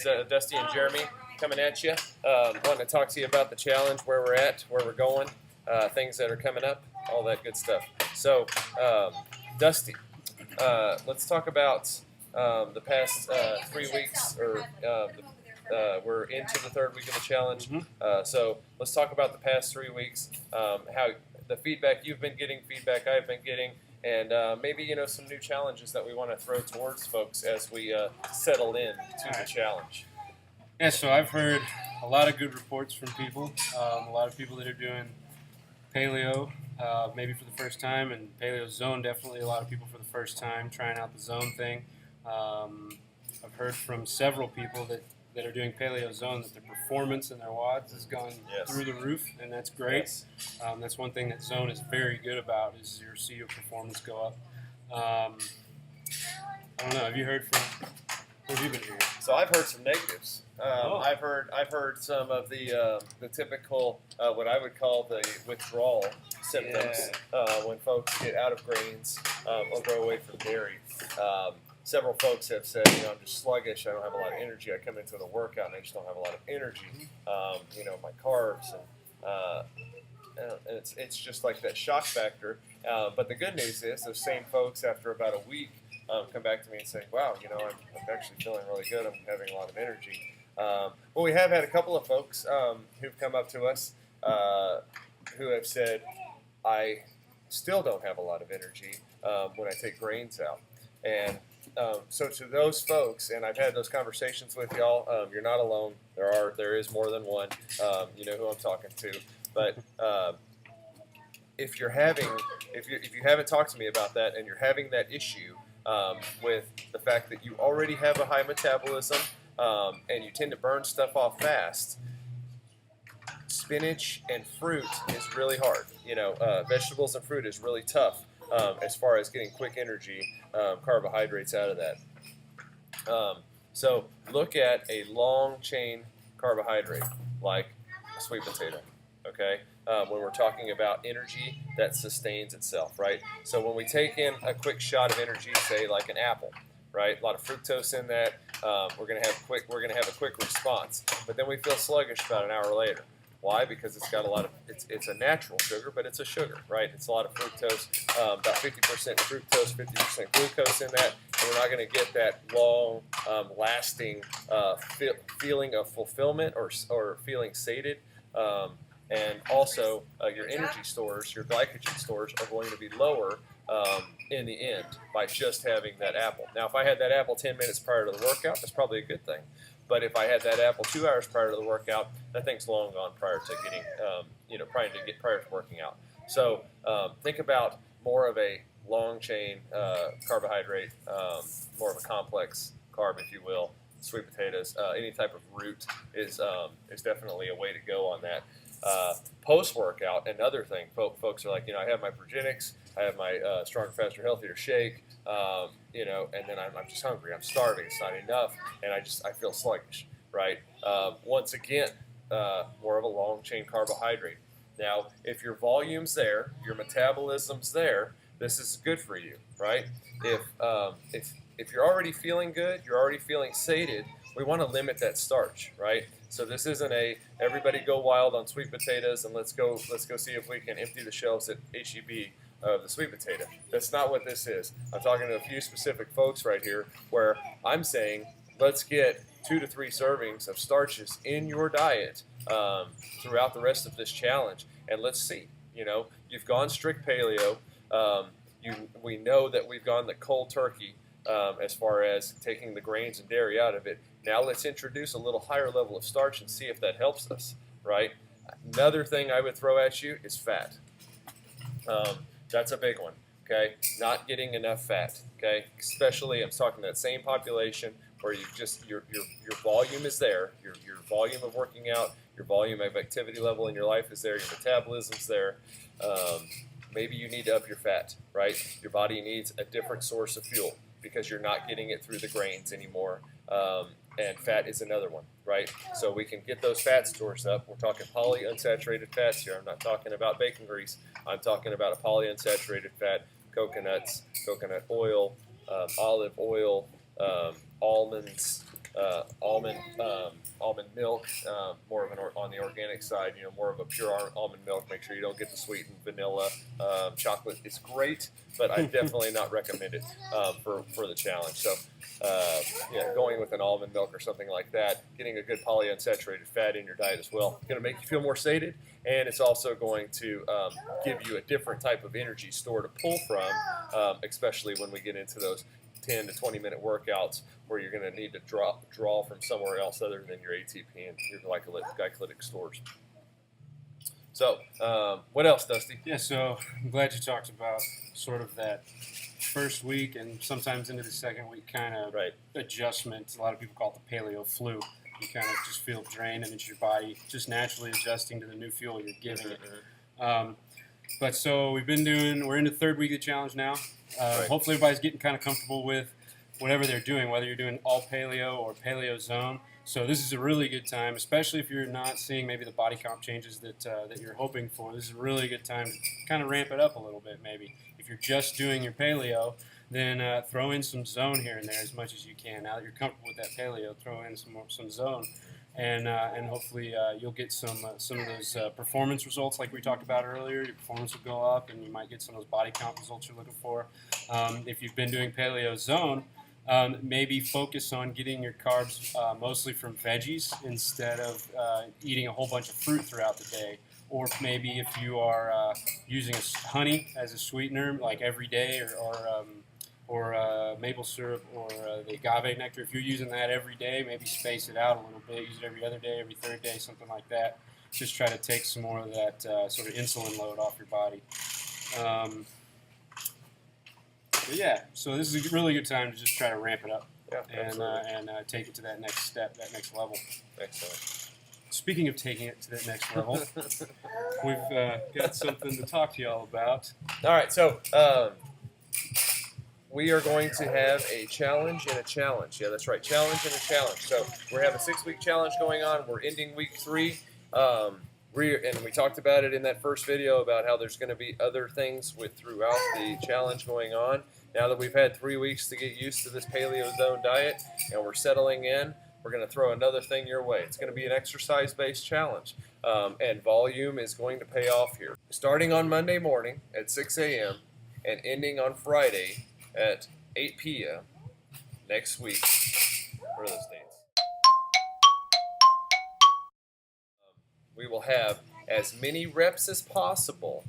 It's Dusty and Jeremy coming at you. Wanting to talk to you about the challenge, where we're at, where we're going, things that are coming up, all that good stuff. So, Dusty, let's talk about the past 3 weeks, or we're into the third week of the challenge. So let's talk about the past 3 weeks, how the feedback you've been getting, feedback I've been getting, and maybe some new challenges that we want to throw towards folks as we settle in to the challenge. Yeah, so I've heard a lot of good reports from people, a lot of people that are doing paleo, maybe for the first time, and paleo zone, definitely a lot of people for the first time trying out the zone thing. I've heard from several people that are doing paleo zone that their performance and their WODs has gone through the roof, and that's great. That's one thing that zone is very good about, is your see your performance go up. I don't know, have you heard from, what have you been hearing? So I've heard some negatives. I've heard some of the typical what I would call the withdrawal symptoms when folks get out of grains or go away from dairy. Several folks have said, I'm just sluggish. I don't have a lot of energy. I come into the workout and I just don't have a lot of energy. My carbs and it's just like that shock factor. But the good news is those same folks, after about a week, come back to me and say, wow, I'm actually feeling really good. I'm having a lot of energy. Well, we have had a couple of folks who've come up to us who have said, I still don't have a lot of energy when I take grains out. And so to those folks, and I've had those conversations with y'all, you're not alone. There is more than one. You know who I'm talking to. But if you haven't talked to me about that, and you're having that issue with the fact that you already have a high metabolism and you tend to burn stuff off fast, spinach and fruit is really hard. Vegetables and fruit is really tough as far as getting quick energy, carbohydrates out of that. So look at a long chain carbohydrate like a sweet potato. Okay, when we're talking about energy that sustains itself, right? So when we take in a quick shot of energy, say like an apple, right? A lot of fructose in that. We're gonna have a quick response, but then we feel sluggish about an hour later. Why? Because it's got a lot of it's a natural sugar, but it's a sugar, right? It's a lot of fructose, about 50% fructose, 50% glucose in that, and we're not going to get that long, lasting feeling of fulfillment or feeling sated. And also, your energy stores, your glycogen stores, are going to be lower in the end by just having that apple. Now, if I had that apple 10 minutes prior to the workout, that's probably a good thing. But if I had that apple 2 hours prior to the workout, that thing's long gone prior to getting, prior to working out. So think about more of a long chain carbohydrate, more of a complex carb, if you will. Sweet potatoes, any type of root is definitely a way to go on that. Post-workout, another thing, folks are like, I have my Progenics, I have my Stronger, Faster, Healthier shake, and then I'm just hungry, I'm starving, it's not enough, and I feel sluggish, right? Once again, more of a long chain carbohydrate. Now, if your volume's there, your metabolism's there, this is good for you, right? If you're already feeling good, you're already feeling sated, we want to limit that starch, right? So this isn't everybody go wild on sweet potatoes and let's go see if we can empty the shelves at HEB of the sweet potato. That's not what this is. I'm talking to a few specific folks right here where I'm saying let's get 2 to 3 servings of starches in your diet throughout the rest of this challenge, and let's see. You've gone strict paleo. We know that we've gone the cold turkey as far as taking the grains and dairy out of it. Now let's introduce a little higher level of starch and see if that helps us, right? Another thing I would throw at you is fat. That's a big one, okay? Not getting enough fat, okay? Especially, I'm talking to that same population where your volume is there, your volume of working out, your volume of activity level in your life is there, your metabolism's there. Maybe you need to up your fat, right? Your body needs a different source of fuel because you're not getting it through the grains anymore. And fat is another one, right? So we can get those fat stores up. We're talking polyunsaturated fats here. I'm not talking about bacon grease. I'm talking about a polyunsaturated fat, coconuts, coconut oil, olive oil, almonds, almond milk, more of on the organic side, more of a pure almond milk. Make sure you don't get the sweetened vanilla. Chocolate is great, but I definitely not recommend it for the challenge. So going with an almond milk or something like that, getting a good polyunsaturated fat in your diet as well, going to make you feel more sated, and it's also going to give you a different type of energy store to pull from, especially when we get into those 10 to 20 minute workouts where you're going to need to draw from somewhere else other than your ATP and your glycolytic stores. So, what else, Dusty? Yeah, so I'm glad you talked about sort of that first week and sometimes into the second week kind of adjustment. A lot of people call it the paleo flu. You kind of just feel drained, and it's your body just naturally adjusting to the new fuel you're giving it. But so we're in the third week of the challenge now. Hopefully everybody's getting kind of comfortable with whatever they're doing, whether you're doing all paleo or paleo zone. So this is a really good time, especially if you're not seeing maybe the body comp changes that you're hoping for. This is a really good time to kind of ramp it up a little bit maybe. If you're just doing your paleo, then throw in some zone here and there as much as you can. Now that you're comfortable with that paleo, throw in some zone. And hopefully you'll get some of those performance results like we talked about earlier. Your performance will go up, and you might get some of those body comp results you're looking for. If you've been doing paleo zone, maybe focus on getting your carbs mostly from veggies instead of eating a whole bunch of fruit throughout the day. Or maybe if you are using honey as a sweetener, like every day, or maple syrup, or the agave nectar. If you're using that every day, maybe space it out a little bit. Use it every other day, every third day, something like that. Just try to take some more of that sort of insulin load off your body. But yeah, so this is a really good time to just try to ramp it up and take it to that next step, that next level. Excellent. Speaking of taking it to that next level, we've got something to talk to y'all about. All right, so we are going to have a challenge and a challenge. Yeah, that's right, challenge and a challenge. So we're having a 6-week challenge going on. We're ending week 3. And we talked about it in that first video about how there's going to be other things throughout the challenge going on. Now that we've had 3 weeks to get used to this Paleo Zone diet and we're settling in, we're going to throw another thing your way. It's going to be an exercise-based challenge, and volume is going to pay off here. Starting on Monday morning at 6 a.m. and ending on Friday at 8 p.m. next week. What are those dates? We will have as many reps as possible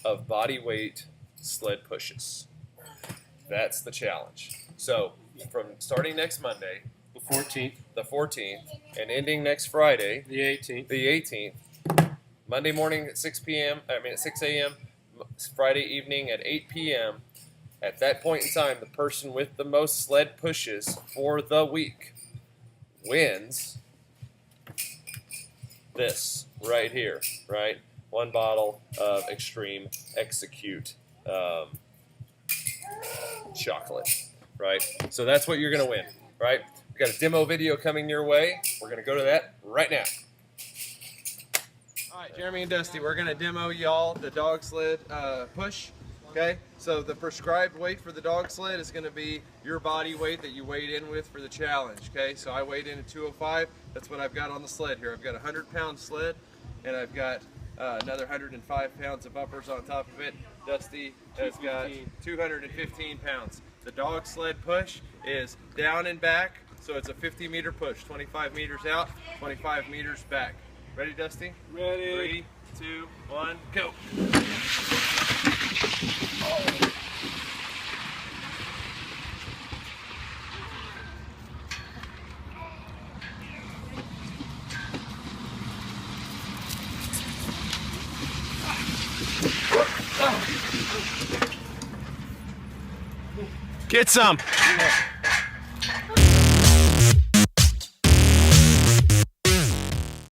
of body weight sled pushes. That's the challenge. So from starting next Monday, the 14th, and ending next Friday, the 18th, Monday morning at 6 a.m., Friday evening at 8 p.m., at that point in time, the person with the most sled pushes for the week wins this right here, right? 1 bottle of Extreme Execute chocolate, right? So that's what you're going to win, right? We've got a demo video coming your way. We're going to go to that right now. All right, Jeremy and Dusty, we're going to demo y'all the dog sled push. Okay, so the prescribed weight for the dog sled is going to be your body weight that you weighed in with for the challenge. Okay, so I weighed in at 205. That's what I've got on the sled here. I've got a 100-pound sled, and I've got another 105 pounds of uppers on top of it. Dusty has got 215 pounds. The dog sled push is down and back, so it's a 50-meter push. 25 meters out, 25 meters back. Ready, Dusty? Ready. 3, 2, 1, go. Get some.